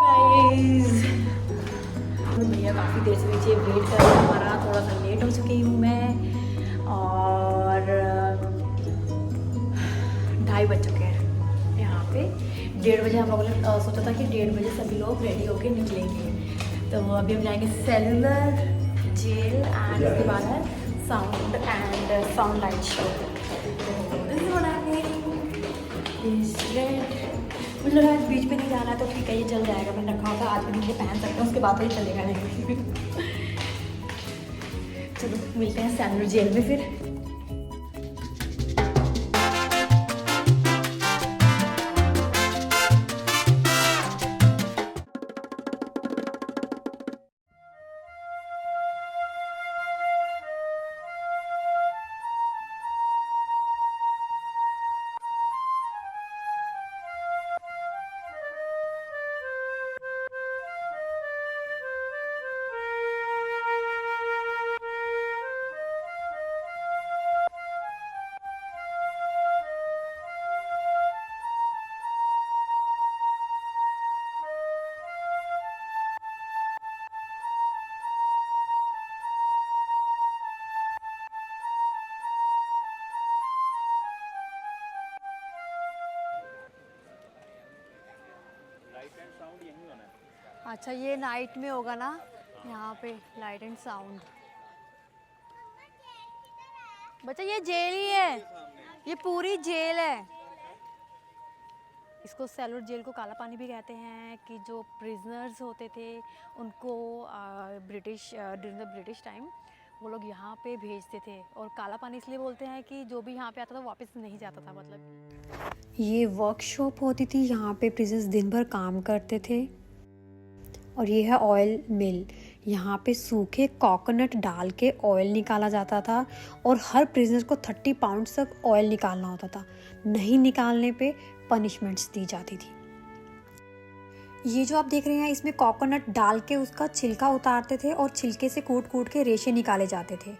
Guys, भैया काफ़ी देर से नीचे वेट कर रहे हैं हमारा, थोड़ा सा लेट हो चुकी हूँ मैं और 2:30 बज चुके हैं यहाँ पे। 1:30 बजे हम लोगों ने सोचा था कि 1:30 बजे सभी लोग रेडी होके निकलेंगे। तो अभी हम जाएंगे सेलुलर जेल एंड उसके बाद है sound and sound light show. मुझे लगा आज बीच पे नहीं जाना है तो ठीक है, ये चल जाएगा। मैंने रखा था आज भी नीचे पहन सकते हैं, उसके बाद तो ये चलेगा नहीं। चलो मिलते हैं सेलुलर जेल में फिर। अच्छा, ये नाइट में होगा ना, यहाँ पे लाइट एंड साउंड। बच्चा ये जेल ही है, ये पूरी जेल है। इसको सेलुलर जेल को काला पानी भी कहते हैं कि जो प्रिजनर्स होते थे उनको British during the British time वो लोग यहाँ पे भेजते थे। और काला पानी इसलिए बोलते हैं कि जो भी यहाँ पे आता था वापस नहीं जाता था। मतलब ये वर्कशॉप होती थी, यहाँ पे प्रिजनर्स दिन भर काम करते थे। और ये है ऑयल मिल, यहाँ पे सूखे कोकोनट डाल के ऑयल निकाला जाता था और हर प्रिजनर को 30 पाउंड तक ऑयल निकालना होता था। नहीं निकालने पे पनिशमेंट्स दी जाती थी। ये जो आप देख रहे हैं इसमें कोकोनट डाल के उसका छिलका उतारते थे और छिलके से कूट कूट के रेशे निकाले जाते थे।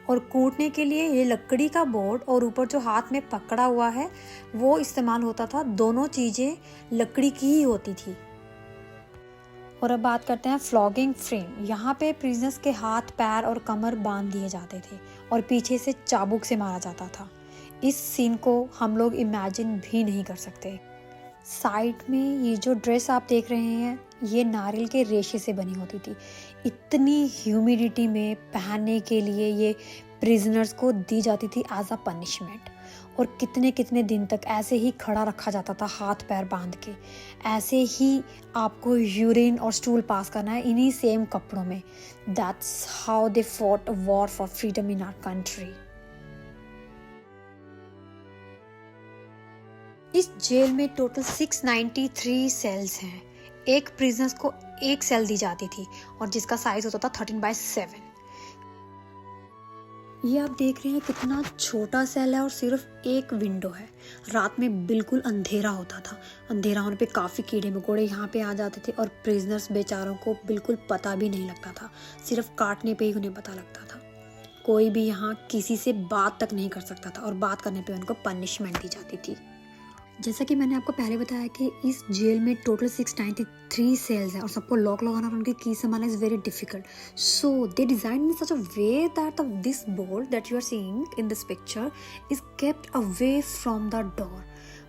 और कूटने के लिए ये लकड़ी का बोर्ड और ऊपर जो हाथ में पकड़ा हुआ है वो इस्तेमाल होता था। दोनों चीज़ें लकड़ी की ही होती थी। और अब बात करते हैं फ्लॉगिंग फ्रेम। यहाँ पे प्रिजनर्स के हाथ पैर और कमर बांध दिए जाते थे और पीछे से चाबुक से मारा जाता था। इस सीन को हम लोग इमेजिन भी नहीं कर सकते। साइड में ये जो ड्रेस आप देख रहे हैं ये नारियल के रेशे से बनी होती थी। इतनी ह्यूमिडिटी में पहनने के लिए ये प्रिजनर्स को दी जाती थी एज अ पनिशमेंट। और कितने कितने दिन तक ऐसे ही खड़ा रखा जाता था हाथ पैर बांध के। ऐसे ही आपको यूरिन और स्टूल पास करना है इन्हीं सेम कपड़ों में। That's how they fought war for freedom in our country. इस जेल में टोटल 693 सेल्स हैं। एक प्रिजनर्स को एक सेल दी जाती थी और जिसका साइज होता था 13/7। ये आप देख रहे हैं कितना छोटा सेल है और सिर्फ एक विंडो है। रात में बिल्कुल अंधेरा होता था। अंधेरा होने पे काफ़ी कीड़े मकोड़े यहाँ पे आ जाते थे और प्रिजनर्स बेचारों को बिल्कुल पता भी नहीं लगता था। सिर्फ काटने पे ही उन्हें पता लगता था। कोई भी यहाँ किसी से बात तक नहीं कर सकता था और बात करने पे उनको पनिशमेंट दी जाती थी। जैसा कि मैंने आपको पहले बताया कि इस जेल में टोटल 693 सेल्स हैं और सबको लॉक लगाना और उनकी की संभालना is very difficult. So they design in such a way that this board that you are seeing in this picture is kept away from the door.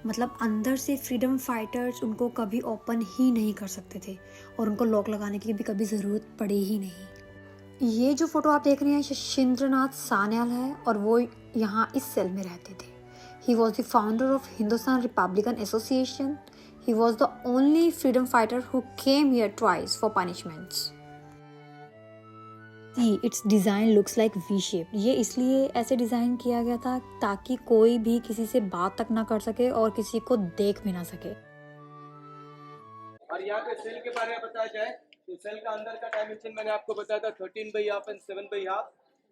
मतलब अंदर से फ्रीडम फाइटर्स उनको कभी ओपन ही नहीं कर सकते थे और उनको लॉक लगाने की भी कभी ज़रूरत पड़ी ही नहीं। ये जो फोटो आप देख रहे हैं शिंद्रनाथ सान्याल है और वो यहाँ इस सेल में रहते थे। He was the founder of Hindustan Republican Association. He was the only freedom fighter who came here twice for punishments. See, its design looks like V-shape. ये इसलिए ऐसे डिज़ाइन किया गया था ताकि कोई भी किसी से बात तक ना कर सके और किसी को देख भी ना सके। और यहाँ पे सेल के बारे में बताया जाए तो सेल का अंदर का डायमेंशन मैंने आपको बताया था 13/1/2 एंड 7/1/2।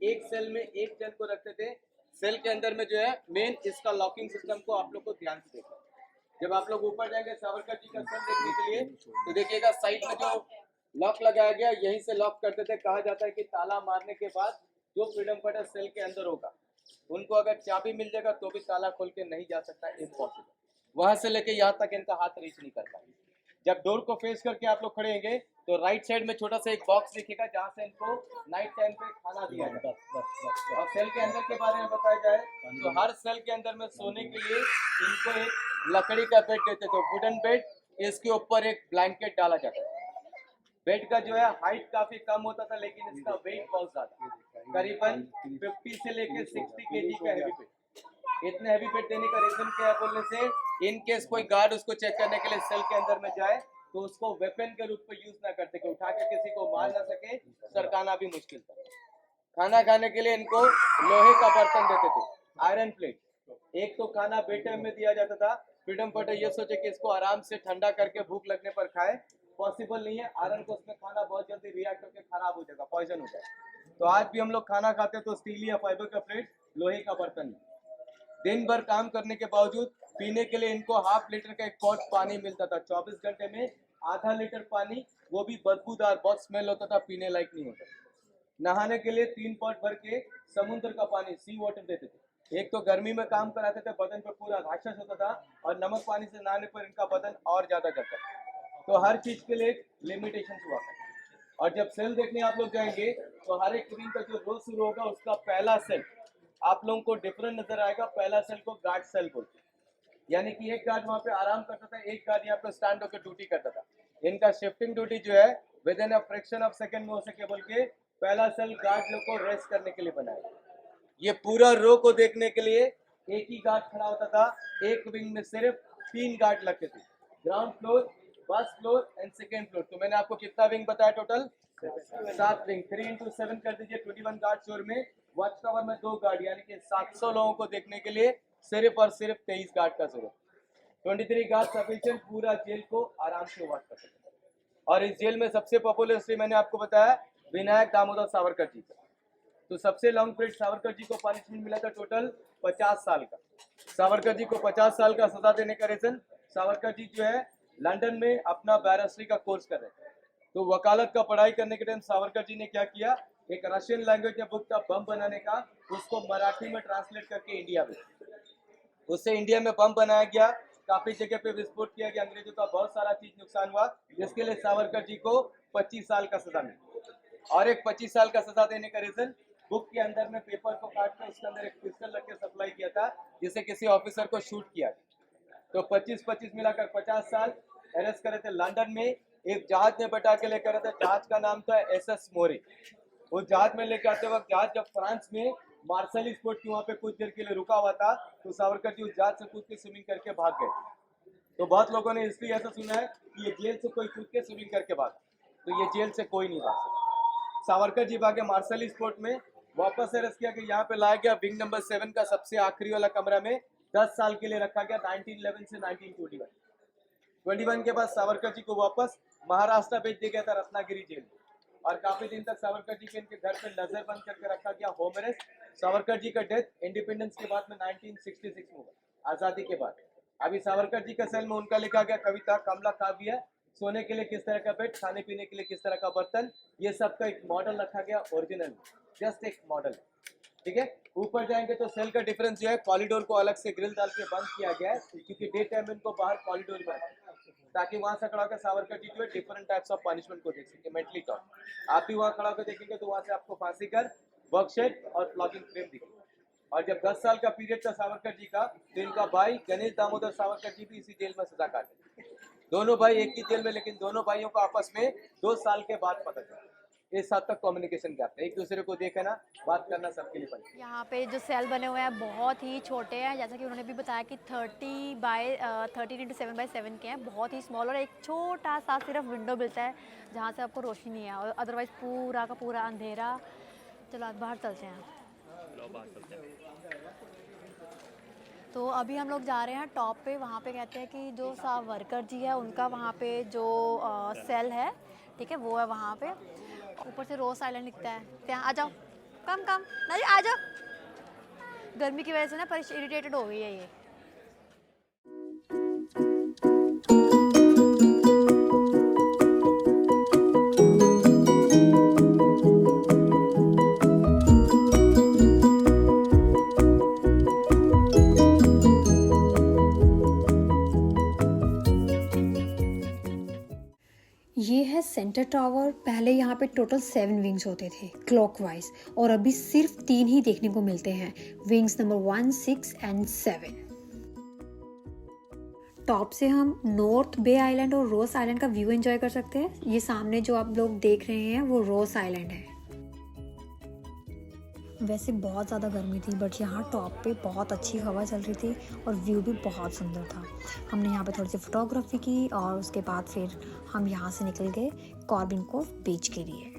एक सेल में एक जन को रखते थे। सेल के अंदर में जो है मेन इसका लॉकिंग सिस्टम को आप लोग को ध्यान से देखना। जब आप लोग ऊपर जाएंगे सावरकर जी का सेल देखने के लिए तो देखिएगा साइड में जो लॉक लगाया गया यहीं से लॉक करते थे। कहा जाता है कि ताला मारने के बाद जो फ्रीडम फाइटर सेल के अंदर होगा उनको अगर चाबी मिल जाएगा तो भी ताला खोल के नहीं जा सकता, इम्पॉसिबल। वहां से लेके यहाँ तक इनका हाथ रीच नहीं करता। जब डोर को फेस करके आप लोग खड़े होंगे तो राइट साइड में छोटा सा एक बॉक्स दिखेगा जहाँ से इनको नाइट टाइम पे खाना दिया जाए। और सेल के अंदर के बारे में बताया जाए तो हर सेल के अंदर में सोने के लिए इनको एक लकड़ी का बेड देते थे, वुडन बेड। इसके ऊपर एक ब्लैंकेट डाला जाता है। बेड का जो है हाइट काफी कम होता था, लेकिन इसका वेट बहुत ज्यादा, करीबन 50 से लेके 60 केजी का हैवी बेड। इतने हैवी बेड देने का रीजन क्या है बोलने से, इन केस कोई गार्ड उसको चेक करने के लिए सेल के अंदर में जाए तो उसको वेपन के रूप में यूज ना कर सके, उठा के किसी को मार ना सके, सरकाना भी मुश्किल था। खाना खाने के लिए इनको लोहे का बर्तन देते थे, आयरन प्लेट। एक तो खाना बेड टाइम में दिया जाता था। फ्रीडम फाइटर ये सोचे कि इसको आराम से ठंडा करके भूख लगने पर खाए, पॉसिबल नहीं है। आयरन को उसमें खाना बहुत जल्दी रिएक्ट होकर खराब हो जाएगा, पॉइजन हो जाएगा। तो आज भी हम लोग खाना खाते हैं तो स्टील या फाइबर का प्लेट, लोहे का बर्तन में। दिन भर काम करने के बावजूद पीने के लिए इनको ½ लीटर का एक पॉट पानी मिलता था। 24 घंटे में आधा लीटर पानी, वो भी बदबूदार, बहुत स्मेल होता था, पीने लायक नहीं होता। नहाने के लिए 3 पॉट भर के समुद्र का पानी, सी वाटर देते थे। एक तो गर्मी में काम कराते थे, बदन पर पूरा राक्षस होता था, और नमक पानी से नहाने पर इनका बदन और ज्यादा जलता था। तो हर चीज के लिए लिमिटेशन हुआ था। और जब सेल देखने आप लोग जाएंगे तो हर एक दिन का जो रोज शुरू होगा उसका पहला सेल आप लोगों को डिफरेंट नजर आएगा। पहला सेल को गार्ड सेल बोलते हैं, यानी कि एक गार्ड वहाँ पे आराम करता था, एक गार्ड यहाँ पे स्टैंड होकर ड्यूटी करता था। इनका शिफ्टिंग ड्यूटी जो है with in a fraction of second में हो सके बोल के पहला सेल गार्ड लोग को रेस्ट करने के लिए बनाया। ये पूरा रो को देखने के लिए एक ही गार्ड खड़ा होता था। एक विंग में सिर्फ 3 गार्ड लगते थे, ground floor, first floor and second floor. तो मैंने आपको कितना विंग बताया टोटल? 7 विंग। 3 into 7 कर दीजिए, 21 गार्ड फ्लोर में। वॉच टावर में 2 गार्ड, यानी कि 700 लोगों को देखने के लिए सिर्फ और सिर्फ 23 गार्ड का जरूरत। 23 गार्ड सफिशिएंट पूरा जेल को आराम से वॉच कर सकते हैं। और इस जेल में सबसे पॉपुलर स्त्री मैंने आपको बताया विनायक दामोदर सावरकर जी का। तो सबसे लॉन्ग पीरियड सावरकर जी को पनिशमेंट मिला था टोटल 50 साल का। सावरकर जी को 50 साल का सजा देने का रीजन, सावरकर जी जो है लंदन में अपना बैरिस्ट्री का कोर्स कर रहे थे। तो वकालत का पढ़ाई करने के टाइम सावरकर जी ने क्या किया, एक रशियन लैंग्वेज में बुक था बम बनाने का, उसको मराठी में ट्रांसलेट करके इंडिया में, उससे इंडिया में बम बनाया गया। काफी जगह पे विस्फोट किया गया, अंग्रेजों का बहुत सारा चीज नुकसान हुआ, जिसके लिए सावरकर जी को 25 साल का सजा मिली। और एक 25 साल का सजा देने का रीजन, बुक के अंदर में पेपर को काट कर उसके अंदर एक पिस्टल रख के सप्लाई किया था, जिससे किसी ऑफिसर को शूट किया। तो 25-25 मिलाकर 50 साल। अरेस्ट करे थे लंदन में, एक जहाज में बैठा के लेकर थे, जहाज का नाम था SS मोरी। वो जहाज में लेकर आते वक्त जहाज जब फ्रांस में मार्शल स्पोर्ट की वहाँ पे कुछ देर के लिए रुका हुआ था, तो सावरकर जी उस जहाज से कूद के स्विमिंग करके भाग गए। तो बहुत लोगों ने हिस्ट्री ऐसा सुना है कि ये जेल से कोई कूद के स्विमिंग करके भागा, तो ये जेल से कोई नहीं भाग सकता। सावरकर जी भागे मार्शल स्पोर्ट में, वापस अरेस्ट किया कि यहाँ पे लाया गया विंग नंबर 7 का सबसे आखिरी वाला कमरा में, 10 साल के लिए रखा गया, 1911 से 1921। 21 के बाद सावरकर जी को वापस महाराष्ट्र भेज दिया गया था, रत्नागिरी जेल में। और काफी दिन तक सावरकर जी के इनके घर पे नजर बंद करके रखा गया, होम अरेस्ट। सावरकर जी का डेथ इंडिपेंडेंस के बाद में 1966 में हुआ, आजादी के बाद। अभी सावरकर जी का सेल में उनका लिखा गया कविता कमला काव्य, सोने के लिए किस तरह का बेड, खाने पीने के लिए किस तरह का बर्तन, ये सब का एक मॉडल रखा गया, ओरिजिनल, जस्ट एक मॉडल, ठीक है। ऊपर जाएंगे तो सेल का डिफरेंस जो है, कॉरिडोर को अलग से ग्रिल डाल के बंद किया गया है, क्योंकि डे टाइम में इनको बाहर कॉरिडोर में, ताकि वहां से खड़ा होकर सावरकर जी जो है डिफरेंट टाइप्स ऑफ पनिशमेंट को देख सके, मेंटली टॉर्च। आप भी वहां खड़ा होकर देखेंगे तो वहां से आपको फांसी कर, वर्कशेड और फ्लॉगिंग फ्रेम दिखेगी। और जब 10 साल का पीरियड था सावरकर जी का, तो इनका भाई गणेश दामोदर सावरकर जी भी इसी जेल में सजा काटे। दोनों भाई एक ही जेल में, लेकिन दोनों भाइयों को आपस में 2 साल के बाद पता चला। इस हद तक कम्युनिकेशन गैप है, एक दूसरे को देखना, बात करना सबके लिए बनता है। यहाँ पे जो सेल बने हुए हैं बहुत ही छोटे हैं, जैसा कि उन्होंने भी बताया कि 13 into 7x7 के हैं, बहुत ही स्मॉल। और एक छोटा सा सिर्फ विंडो मिलता है जहाँ से आपको रोशनी नहीं है, और अदरवाइज पूरा का पूरा अंधेरा। चलो आज बाहर चलते हैं। तो अभी हम लोग जा रहे हैं टॉप पे, वहाँ पे कहते हैं कि जो सावरकर जी है उनका वहाँ पे जो सेल है, ठीक है, वो है वहाँ पे। ऊपर से रोज आइलैंड दिखता है, ત્યાં आ जाओ, कम कम नहीं आ जाओ। गर्मी की वजह से ना इरिटेटेड हो गई है ये। है सेंटर टावर। पहले यहाँ पे टोटल 7 विंग्स होते थे क्लॉकवाइज, और अभी सिर्फ 3 ही देखने को मिलते हैं, विंग्स नंबर 1, 6 एंड 7। टॉप से हम नॉर्थ बे आइलैंड और रोस आइलैंड का व्यू एंजॉय कर सकते हैं। ये सामने जो आप लोग देख रहे हैं वो रोस आइलैंड है। वैसे बहुत ज़्यादा गर्मी थी, बट यहाँ टॉप पे बहुत अच्छी हवा चल रही थी और व्यू भी बहुत सुंदर था। हमने यहाँ पे थोड़ी सी फोटोग्राफी की और उसके बाद फिर हम यहाँ से निकल गए कॉर्बिन कोव बीच के लिए।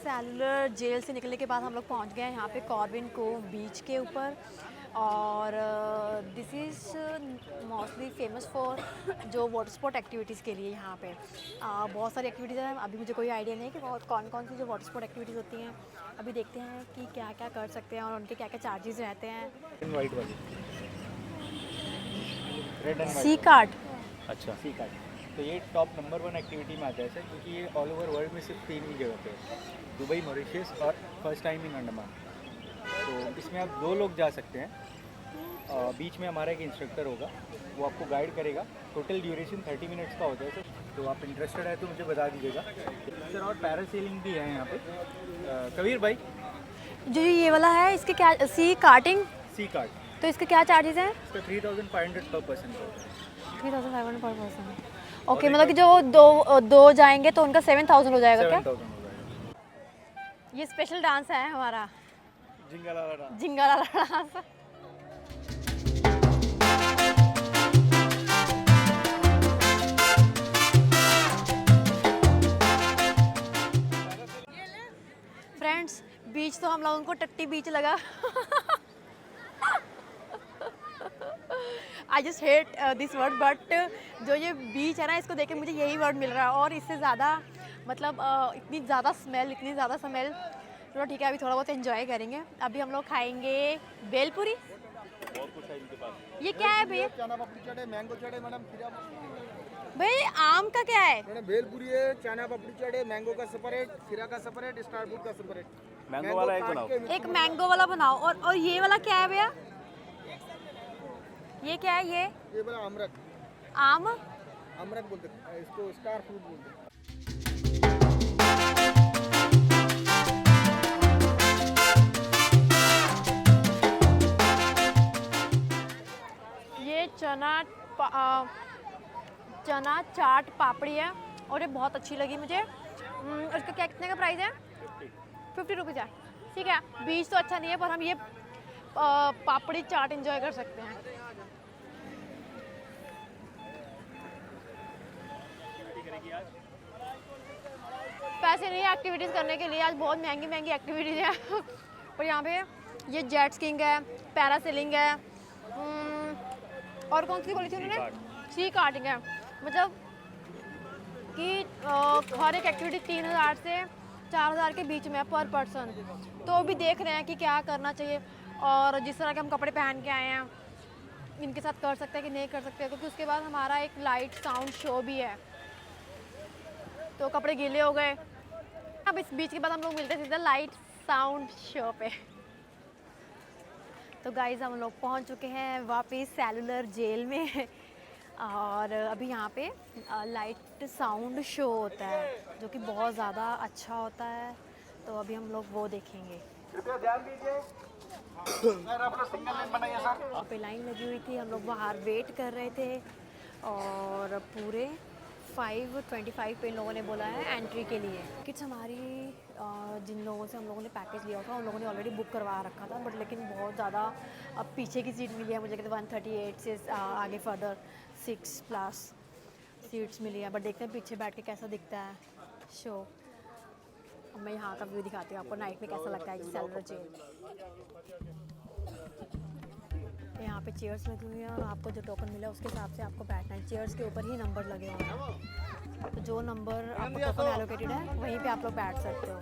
सेलुलर जेल से निकलने के बाद हम लोग पहुंच गए हैं यहाँ पे कॉर्बिन कोव बीच के ऊपर, और this is mostly famous for जो वाटर स्पोर्ट एक्टिविटीज़ के लिए। यहाँ पे बहुत सारी एक्टिविटीज़ हैं। अभी मुझे कोई आइडिया नहीं कि कौन कौन सी जो वाटर स्पोर्ट एक्टिविटीज़ होती हैं। अभी देखते हैं कि क्या क्या कर सकते हैं और उनके क्या क्या चार्जेस रहते हैं। वाइट वाली रेड एंड सी कार्ड। अच्छा सी कार्ड। तो ये टॉप नंबर 1 एक्टिविटी में आता है सर, क्योंकि ये ऑल ओवर वर्ल्ड में सिर्फ 3 ही जगह पे है, दुबई, मॉरिशस और फर्स्ट टाइम इन अंडमान। तो इसमें आप 2 लोग जा सकते हैं। बीच में हमारा एक इंस्ट्रक्टर होगा, वो आपको गाइड करेगा। टोटल ड्यूरेशन 30 मिनट्स का होता है सर। तो आप इंटरेस्टेड है तो मुझे बता दीजिएगा सर। और पैरासेलिंग भी है यहाँ पे। कबीर भाई, जो ये वाला है इसके क्या, सी कार्टिंग, सी कार्ड, तो इसके क्या चार्जेस हैं? इसका 3500 पर पर्सन का होता है। 3500 पर पर्सन। ओके, मतलब कि जो दो जाएंगे तो उनका 7000 हो जाएगा क्या? 7000 हो जाएगा। ये स्पेशल डांस है हमारा, जिंगालाला डांस। जिंगालाला डांस। फ्रेंड्स, बीच तो हम लोगों को टट्टी बीच लगा। I just hate this word, but जो ये बीच है ना, इसको देख के मुझे यही वर्ड मिल रहा है। और इससे ज़्यादा मतलब इतनी ज़्यादा स्मेल। चलो ठीक है, अभी थोड़ा बहुत एंजॉय करेंगे। अभी हम लोग खाएंगे बेलपुरी। और कुछ है इनके पास। ये क्या है भैया? चना पापड़ी चाट है, मैंगो चाट है मैडम, खीरा भाई आम का क्या है? मैडम, भेलपुरी है, चना पापड़ी चाट है, मैंगो का सेपरेट, खीरा का सेपरेट, स्टार फ्रूट का सेपरेट। मैंगो वाला एक बनाओ। एक मैंगो वाला बनाओ। और ये वाला क्या है भैया? ये क्या है? ये बोला अमरक, आम। अमरक बोलते हैं इसको, स्टार फ्रूट बोलते हैं। ये चना चाट पापड़ी है और ये बहुत अच्छी लगी मुझे। इसका क्या, कितने का प्राइस है? 50 रुपीज़ है। ठीक है, बीच तो अच्छा नहीं है, पर हम ये पापड़ी चाट एंजॉय कर सकते हैं। पैसे नहीं है एक्टिविटीज़ करने के लिए, आज बहुत महंगी महंगी एक्टिविटीज़ है। और यहाँ पे ये जेट स्कीइंग है, पैरासेलिंग है, और कौन सी बोली थी उन्होंने? सी कार्टिंग है। मतलब कि हर एक एक्टिविटी 3000 से 4000 के बीच में है पर पर्सन। तो अभी देख रहे हैं कि क्या करना चाहिए, और जिस तरह के हम कपड़े पहन के आए हैं इनके साथ कर सकते हैं कि नहीं कर सकते, क्योंकि उसके बाद हमारा एक लाइट साउंड शो भी है, तो कपड़े गीले हो गए। अब इस बीच के बाद हम लोग मिलते हैं सीधा लाइट साउंड शो पे। तो गाइस, हम लोग पहुंच चुके हैं वापस सेलुलर जेल में, और अभी यहाँ पे लाइट साउंड शो होता है जो कि बहुत ज़्यादा अच्छा होता है। तो अभी हम लोग वो देखेंगे। कृपया ध्यान दीजिए सर, अपना सिंगल लाइन बनाइए सर। वहाँ पे लाइन लगी हुई थी, हम लोग बाहर वेट कर रहे थे, और पूरे 5:25 पे इन लोगों ने बोला है एंट्री के लिए। टिकट्स हमारी जिन लोगों से हम लोगों ने पैकेज लिया था उन लोगों ने ऑलरेडी बुक करवा रखा था, बट लेकिन बहुत ज़्यादा अब पीछे की सीट मिली है मुझे, कहते 138 से आगे फर्दर 6+ सीट्स मिली है। बट देखते हैं पीछे बैठ के कैसा दिखता है शो। अब मैं यहाँ का व्यू दिखाती हूँ आपको, नाइट में कैसा लगता है सेलुलर जेल। यहाँ पे चेयर्स लगी हुई हैं, और आपको जो टोकन मिला उसके हिसाब से आपको बैठना है। चेयर्स के ऊपर ही नंबर लगे हुए हैं, तो जो नंबर आपको टोकन एलोकेटेड है वहीं पे आप लोग बैठ सकते हो।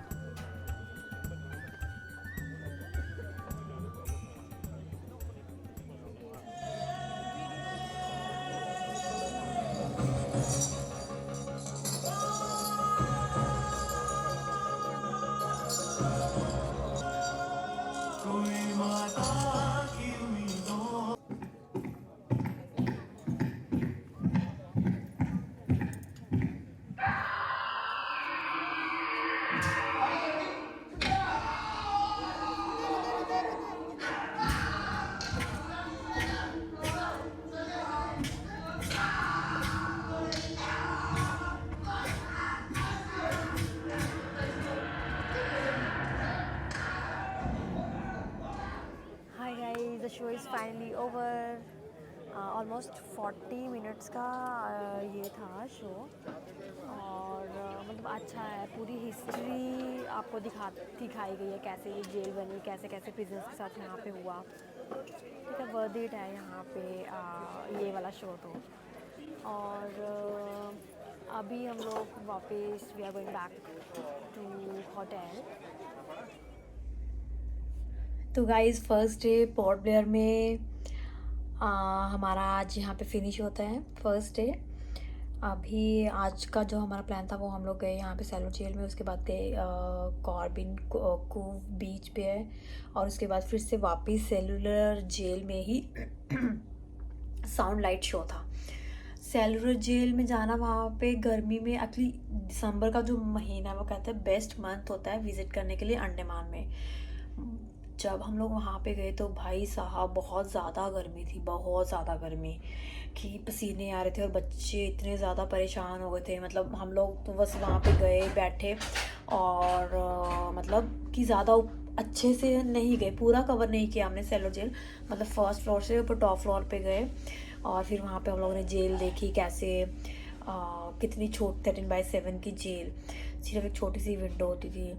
ऑलमोस्ट 40 मिनट्स का ये था शो। और मतलब अच्छा है, पूरी हिस्ट्री आपको दिखाई गई है, कैसे ये जेल बनी, कैसे कैसे प्रिजनर्स के साथ यहाँ पे हुआ। ठीक है, वर्थ इट है यहाँ पे ये वाला शो तो। और अभी हम लोग वापस we are going back to hotel. तो guys first day Port Blair में हमारा आज यहाँ पे फिनिश होता है फर्स्ट डे। अभी आज का जो हमारा प्लान था वो हम लोग गए यहाँ पे सेलो जेल में, उसके बाद गए कॉर्बिन कूव बीच पे है, और उसके बाद फिर से वापस सेलुलर जेल में ही साउंड लाइट शो था। सेलुलर जेल में जाना वहाँ पे गर्मी में, एक्चुअली दिसंबर का जो महीना है वो कहते हैं बेस्ट मंथ होता है विज़िट करने के लिए अंडमान में। जब हम लोग वहाँ पे गए तो भाई साहब बहुत ज़्यादा गर्मी थी, बहुत ज़्यादा गर्मी कि पसीने आ रहे थे और बच्चे इतने ज़्यादा परेशान हो गए थे। मतलब हम लोग तो बस वहाँ पे गए बैठे और मतलब कि ज़्यादा अच्छे से नहीं गए, पूरा कवर नहीं किया हमने सेलो जेल। मतलब फर्स्ट फ्लोर से ऊपर टॉप फ्लोर पे गए और फिर वहाँ पे हम लोगों ने जेल देखी, कैसे कितनी छोटी 13x7 की जेल, सिर्फ एक छोटी सी विंडो होती थी,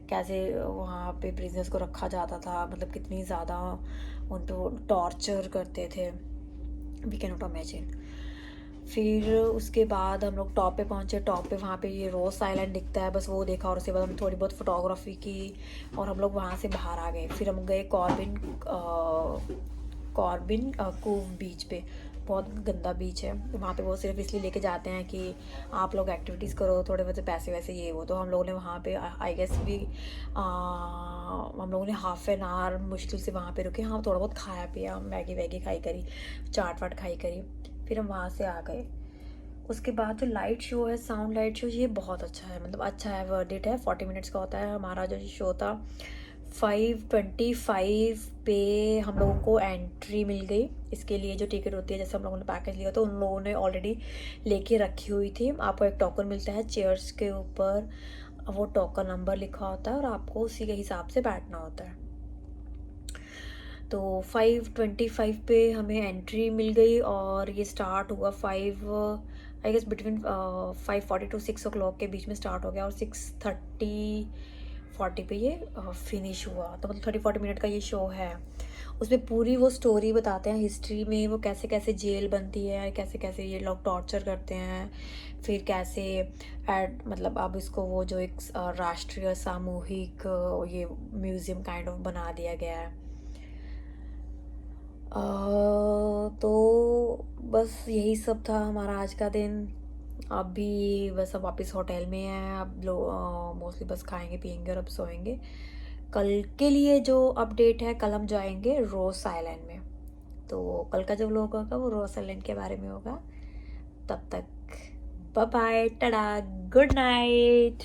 कैसे वहाँ पे प्रिजनर्स को रखा जाता था, मतलब कितनी ज़्यादा उनको टॉर्चर करते थे, वी कैन नॉट इमेजिन। फिर उसके बाद हम लोग टॉप पे पहुँचे। टॉप पे वहाँ पे ये रोज़ आइलैंड दिखता है, बस वो देखा और उसके बाद हमने थोड़ी बहुत फोटोग्राफी की और हम लोग वहाँ से बाहर आ गए। फिर हम गए कॉर्बिन कूव बीच पे, बहुत गंदा बीच है वहाँ पे। वो सिर्फ इसलिए लेके जाते हैं कि आप लोग एक्टिविटीज़ करो, थोड़े बहुत पैसे वैसे ये वो। तो हम लोगों ने वहाँ पे आई गेस भी हम लोगों ने हाफ एन आवर मुश्किल से वहाँ पे रुके। हाँ, थोड़ा बहुत खाया पिया, मैगी वैगी खाई करी, चाट वाट खाई करी, फिर हम वहाँ से आ गए। उसके बाद जो लाइट शो है, साउंड लाइट शो, ये बहुत अच्छा है, मतलब अच्छा है, वर्थ इट है। 40 मिनट्स का होता है। हमारा जो शो था 525 पे हम लोगों को एंट्री मिल गई। इसके लिए जो टिकट होती है, जैसे हम लोगों ने पैकेज लिया तो उन लोगों ने ऑलरेडी लेके रखी हुई थी। आपको एक टोकन मिलता है, चेयर्स के ऊपर वो टोकन नंबर लिखा होता है और आपको उसी के हिसाब से बैठना होता है। तो 525 पे हमें एंट्री मिल गई और ये स्टार्ट हुआ 5 I guess between 5:40 to 6 o'clock के बीच में स्टार्ट हो गया और 6:30-40 पे ये फिनिश हुआ। तो मतलब 30-40 मिनट का ये शो है। उसमें पूरी वो स्टोरी बताते हैं हिस्ट्री में, वो कैसे कैसे जेल बनती है, कैसे कैसे ये लोग टॉर्चर करते हैं, फिर कैसे मतलब अब इसको वो जो एक राष्ट्रीय सामूहिक ये म्यूज़ियम काइंड ऑफ बना दिया गया है। तो बस यही सब था हमारा आज का दिन। अभी बस अब वापस होटल में हैं। अब लोग मोस्टली बस खाएंगे पिएंगे और अब सोएंगे। कल के लिए जो अपडेट है, कल हम जाएंगे रोस आइलैंड में। तो कल का जो व्लॉग होगा वो रोस आइलैंड के बारे में होगा। तब तक bye bye, tata, good night.